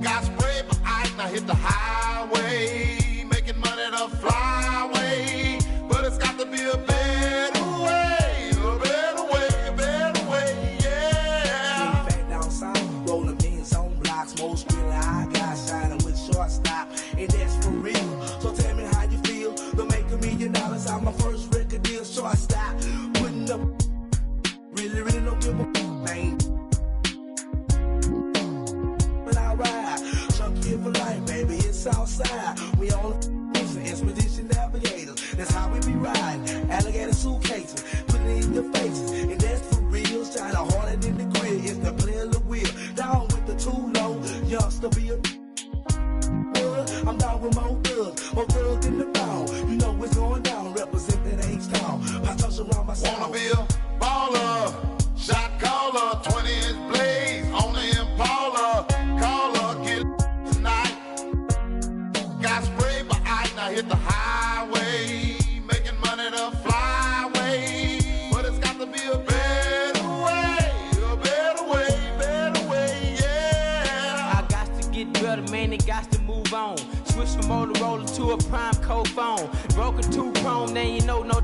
Got sprayed but I hit the highway, making money the flyway. But it's got to be a better way, yeah. Back down south, rolling beans on blocks, most really high guys shining with shortstop, and that's for real. So tell me how you feel. To make $1 million out my first record so I stopped putting up. Really don't give a man. When I ride, chunky for life, baby, it's outside. We on expedition navigators. That's how we be riding. Alligator suitcases, put it in your faces, and that's for real. Shine harder than the grill. It's the play of the wheel. Down with the too low, youngster be a. I'm down with more thugs in the town. You know what's going down, represent that H-Town. I touch around my sound. Wanna be a baller, shot caller, 20-inch blaze on the Impala. Caller, get tonight. Got sprayed by ice, now hit the highway. Making money to fly away. But it's got to be a better way, yeah. I got to get better, man, it got to move on. Switch from Motorola to a prime code phone. Broken 2 chrome, now you know no.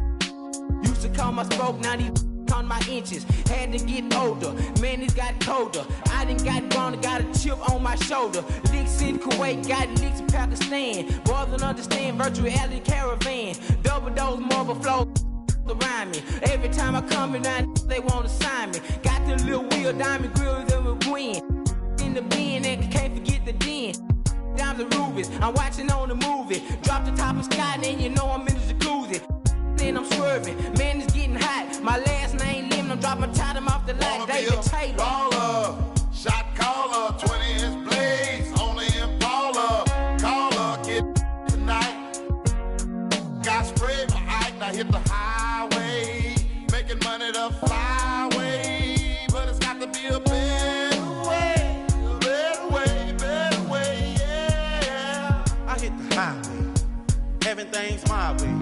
Used to call my spoke, now these on my inches. Had to get older, man, it's got colder. I done got gone, got a chip on my shoulder. Licks in Kuwait, got licks in Pakistan. Boys don't understand virtual reality caravan. Double dose, marble flow around me. Every time I come around, they want to sign me. Got the little wheel, diamond grills that will win. In the bin, and can't forget the den. Down the rubies, I'm watching on the movie. Drop the top of sky, then you know I'm in the jacuzzi. Then I'm swerving, man, it's getting hot. My last name Lim, I'm dropping time off the light. David Taylor. Baller, shot caller, 20-inch blaze on the Impala. Caller, get tonight. Got sprayed by ice, now hit the highway. Making money to fly away. But it's got to be a better way, yeah. I hit the highway, having things my way.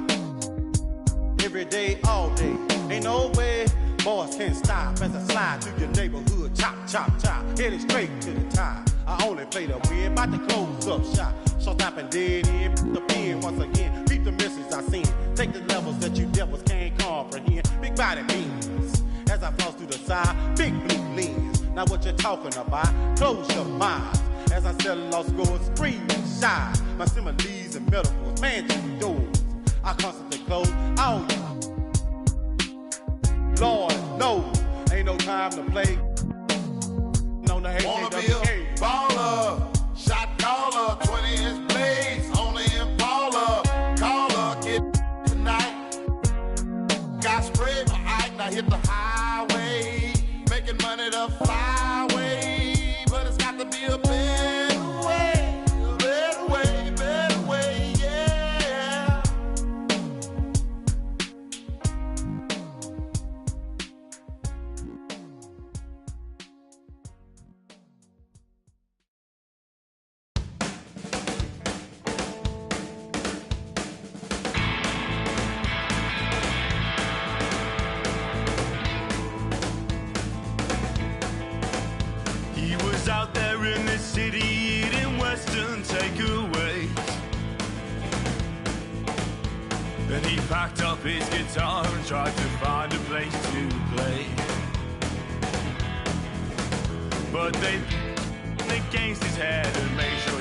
Every day, all day, ain't no way boys can stop as I slide through your neighborhood. Chop, chop, chop, headed straight to the top. I only play the win, about to close up shop. So stop and dead end, the pen once again. Reap the message I seen. Take the levels that you devils can't comprehend. Big body beams as I floss through the side. Big blue lens. Now what you talking about? Close your mind as I sell lost scores, free and shy. My similes and metaphors, man to the doors. I constantly close all you. Lord knows, ain't no time to play. No, the Wanna be a baller, shot caller, 20-inch blaze on the Impala. Caller, get tonight. Got sprayed by ice, now hit the highway. Making money to fly away. But it's got to be a better way, yeah. He was out there in the city eating Western takeaways. Then he packed up his guitar and tried to find a place to play. But they against his head and made sure